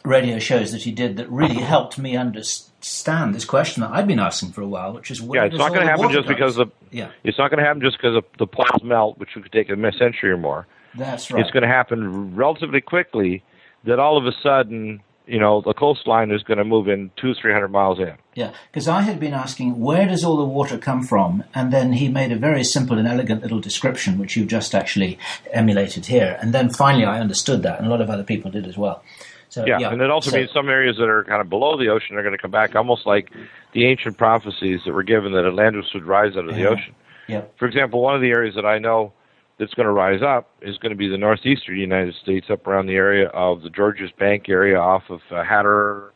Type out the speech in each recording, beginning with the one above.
radio shows that he did that really helped me understand this question that I've been asking for a while, which is it's not going to happen just because it's not going to happen just because the poles melt, which would take a century or more. That's right. It's going to happen relatively quickly. That all of a sudden, the coastline is going to move in 200-300 miles in. Yeah, because I had been asking, where does all the water come from? And then he made a very simple and elegant little description, which you've just actually emulated here. And then finally I understood that, and a lot of other people did as well. So, and it also means some areas that are kind of below the ocean are going to come back, almost like the ancient prophecies that were given that Atlantis would rise out of the ocean. Yeah. For example, one of the areas that I know that's going to rise up is going to be the northeastern United States, up around the area of the Georges Bank area off of Hatter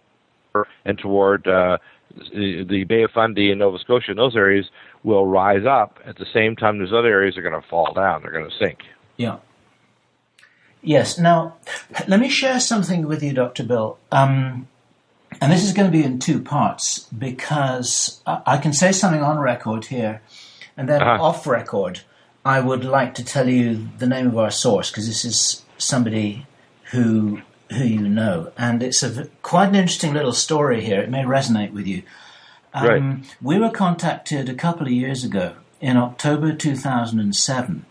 and toward the Bay of Fundy in Nova Scotia. And those areas will rise up at the same time those other areas are going to fall down. They're going to sink. Yeah. Yes. Now, let me share something with you, Dr. Bill. And this is going to be in two parts, because I can say something on record here, and then off record, I would like to tell you the name of our source, because this is somebody who you know. And it's quite an interesting little story here. It may resonate with you. Right. We were contacted a couple of years ago, in October 2007,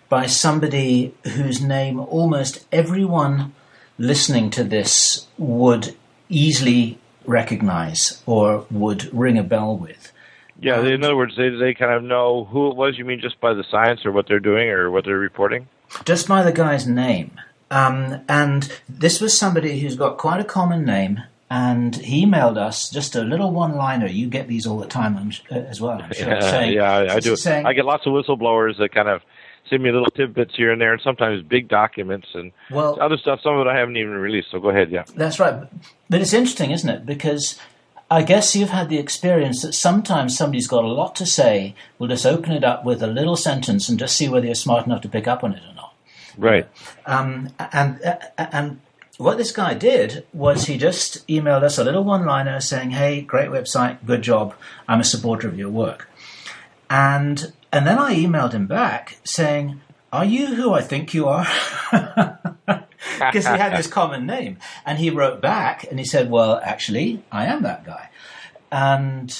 by somebody whose name almost everyone listening to this would easily recognize or would ring a bell with. Yeah, in other words, they kind of know who it was. You mean just by the science or what they're doing or what they're reporting? Just by the guy's name. And this was somebody who's got quite a common name, and he emailed us just a little one-liner. You get these all the time as well, I'm sure. I do. I get lots of whistleblowers that kind of send me little tidbits here and there, and sometimes big documents and other stuff. Some of it I haven't even released, so go ahead, yeah. That's right. But it's interesting, isn't it? Because I guess you've had the experience that sometimes somebody's got a lot to say, we'll just open it up with a little sentence and just see whether you're smart enough to pick up on it or not. Right. And what this guy did was he just emailed us a little one-liner saying, hey, great website, good job, I'm a supporter of your work. And then I emailed him back saying, are you who I think you are? Because he had this common name. And he wrote back and he said, well, actually, I am that guy. And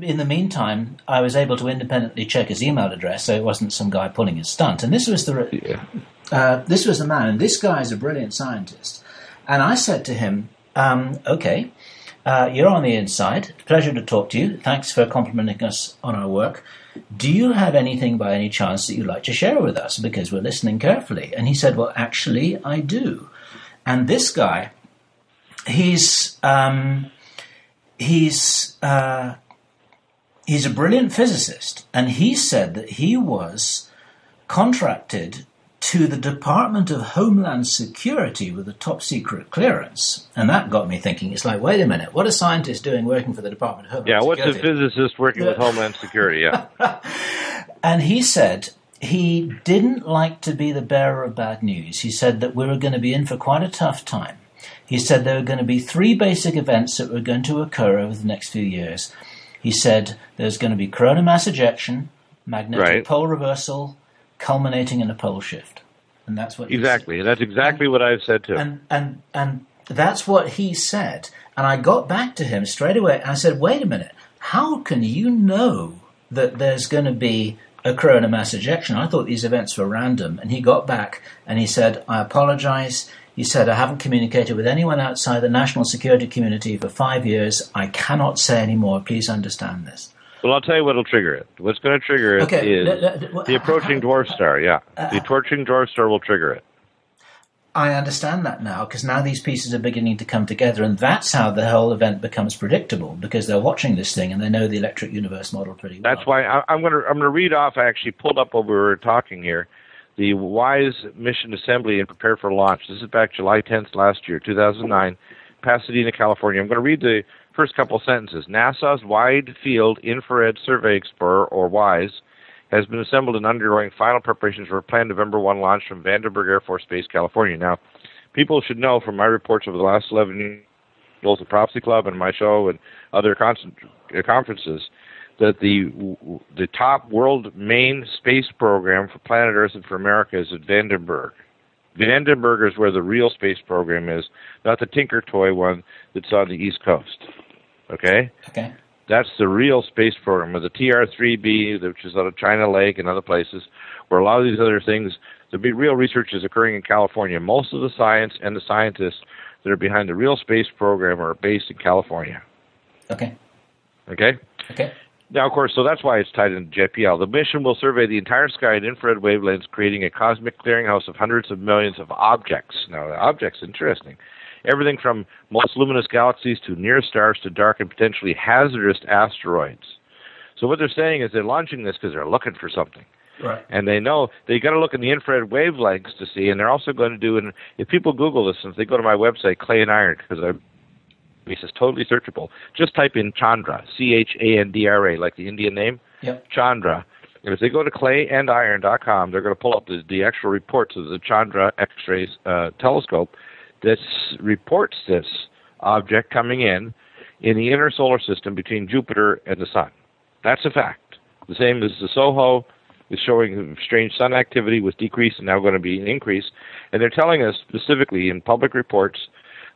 in the meantime, I was able to independently check his email address, so it wasn't some guy pulling his stunt. And this was this was the man. And this guy is a brilliant scientist. And I said to him, okay, you're on the inside. Pleasure to talk to you. Thanks for complimenting us on our work. Do you have anything by any chance that you'd like to share with us? Because we're listening carefully. And he said, well, actually, I do. And this guy, he's a brilliant physicist. And he said that he was contracted to the Department of Homeland Security with a top-secret clearance. And that got me thinking, it's like, wait a minute, what are scientists doing working for the Department of Homeland Security? Yeah, what's a physicist working with Homeland Security, yeah. And he said he didn't like to be the bearer of bad news. He said that we were going to be in for quite a tough time. He said there were going to be 3 basic events that were going to occur over the next few years. He said there's going to be coronal mass ejection, magnetic pole reversal, culminating in a pole shift. And that's what exactly. And that's exactly what I've said too. And that's what he said. And I got back to him straight away and I said, wait a minute, how can you know that there's going to be a coronal mass ejection? I thought these events were random. And he got back and he said, I apologize. He said, I haven't communicated with anyone outside the national security community for 5 years. I cannot say any more. Please understand this. Well, I'll tell you what will trigger it. What's going to trigger it is the approaching dwarf star, the approaching dwarf star will trigger it. I understand that now, because now these pieces are beginning to come together, and that's how the whole event becomes predictable, because they're watching this thing and they know the electric universe model pretty well. That's why I'm going to read off, I actually pulled up what we were talking here, the WISE Mission Assembly and Prepare for Launch. This is back July 10th last year, 2009, Pasadena, California. I'm going to read the first couple sentences. NASA's Wide Field Infrared Survey Explorer, or WISE, has been assembled and undergoing final preparations for a planned November 1 launch from Vandenberg Air Force Base, California. Now, people should know from my reports over the last 11 years, both the Prophecy Club and my show and other conferences, that the top world main space program for planet Earth and for America is at Vandenberg. Vandenberg is where the real space program is, not the Tinker Toy one that's on the East Coast. Okay? Okay. That's the real space program, or the TR-3B, which is out of China Lake and other places, where a lot of these other things, the real research is occurring in California. Most of the science and the scientists that are behind the real space program are based in California. Okay. Okay? Okay. Now, of course, so that's why it's tied into JPL. The mission will survey the entire sky in infrared wavelengths, creating a cosmic clearinghouse of hundreds of millions of objects. Now, the objects, interesting. Everything from most luminous galaxies to near stars to dark and potentially hazardous asteroids. So what they're saying is they're launching this because they're looking for something. Right. And they know they got to look in the infrared wavelengths to see, and they're also going to do, and if people Google this, and if they go to my website, Clay and Iron, because it's totally searchable, just type in Chandra, Chandra, like the Indian name, Yep. Chandra. And if they go to clayandiron.com, they're going to pull up the actual reports of the Chandra X-ray telescope that reports this object coming in the inner solar system between Jupiter and the Sun. That's a fact. The same as the SOHO is showing strange sun activity with decrease and now going to be an increase. And they're telling us specifically in public reports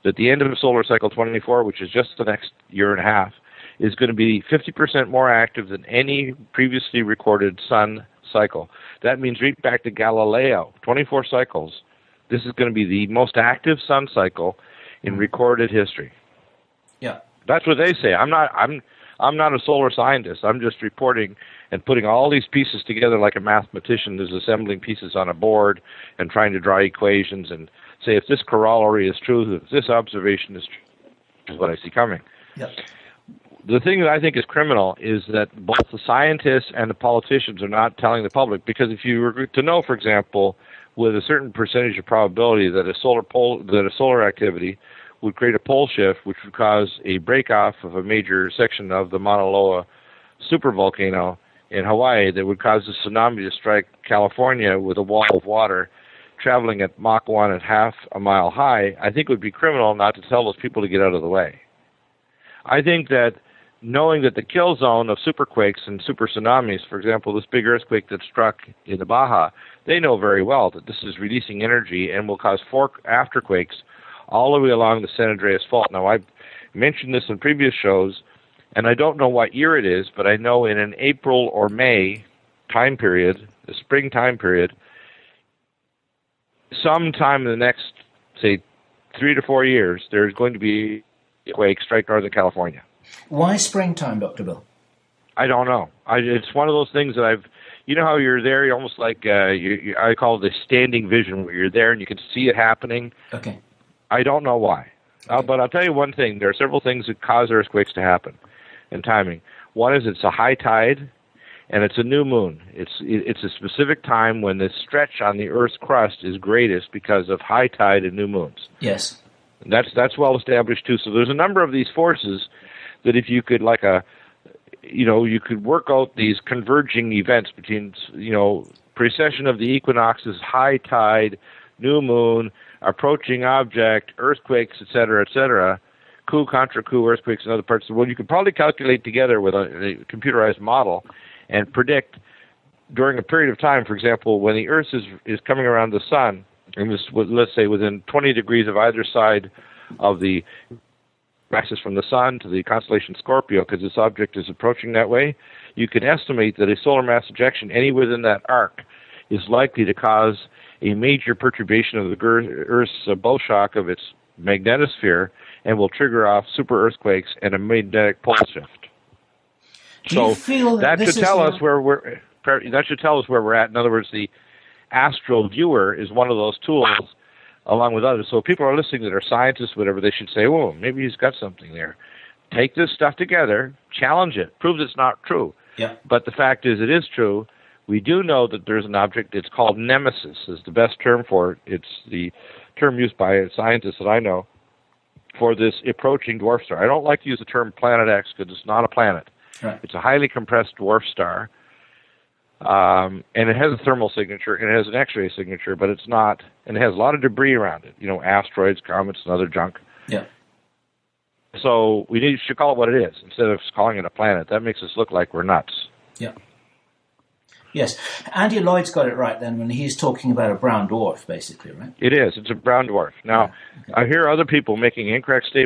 that the end of solar cycle 24, which is just the next year and a half, is going to be 50% more active than any previously recorded sun cycle. That means reach back to Galileo, 24 cycles. This is going to be the most active sun cycle in recorded history. Yeah. That's what they say. I'm not a solar scientist. I'm just reporting and putting all these pieces together like a mathematician is assembling pieces on a board and trying to draw equations and say if this corollary is true, if this observation is true, is what I see coming. Yep. The thing that I think is criminal is that both the scientists and the politicians are not telling the public, because if you were to know, for example, with a certain percentage of probability that a solar activity would create a pole shift, which would cause a break-off of a major section of the Mauna Loa supervolcano in Hawaii that would cause a tsunami to strike California with a wall of water traveling at Mach 1 at half a mile high, I think it would be criminal not to tell those people to get out of the way. I think that knowing that the kill zone of superquakes and super tsunamis, for example, this big earthquake that struck in the Baja, they know very well that this is releasing energy and will cause 4 afterquakes all the way along the San Andreas Fault. Now, I've mentioned this in previous shows, and I don't know what year it is, but I know in an April or May time period, the spring time period, sometime in the next, say, 3 to 4 years, there's going to be a quake strike Northern California. Why springtime, Dr. Bill? I don't know. It's one of those things that you know how you're there, you're almost like, I call it the standing vision, where you're there and you can see it happening. Okay. I don't know why. Okay. But I'll tell you one thing. There are several things that cause earthquakes to happen and timing. One is it's a high tide and it's a new moon. It's a specific time when the stretch on the Earth's crust is greatest because of high tide and new moons. Yes. That's well established too. So there's a number of these forces that if you could you could work out these converging events between, precession of the equinoxes, high tide, new moon, approaching object, earthquakes, et cetera, coup, contra coup, earthquakes in other parts of the world. You could probably calculate together with a computerized model and predict during a period of time, for example, when the Earth is coming around the sun, and let's say within 20 degrees of either side of the axis from the sun to the constellation Scorpio, because this object is approaching that way, you can estimate that a solar mass ejection anywhere within that arc is likely to cause a major perturbation of the Earth's bow shock of its magnetosphere and will trigger off super earthquakes and a magnetic pole shift. Do you feel that should tell us where we're at. In other words, the astral viewer is one of those tools along with others. So if people are listening that are scientists, whatever, they should say, "Oh, maybe he's got something there." Take this stuff together, challenge it, prove it's not true. Yeah. But the fact is, it is true. We do know that there's an object. It's called Nemesis. Is the best term for it. It's the term used by scientists that I know for this approaching dwarf star. I don't like to use the term Planet X because it's not a planet. Right. It's a highly compressed dwarf star. And it has a thermal signature, and it has an X-ray signature, but it's not, and it has a lot of debris around it, asteroids, comets, and other junk. Yeah. So we should call it what it is, instead of calling it a planet. That makes us look like we're nuts. Yeah. Yes. Andy Lloyd's got it right then when he's talking about a brown dwarf, basically, right? It is. It's a brown dwarf. Now, I hear other people making incorrect statements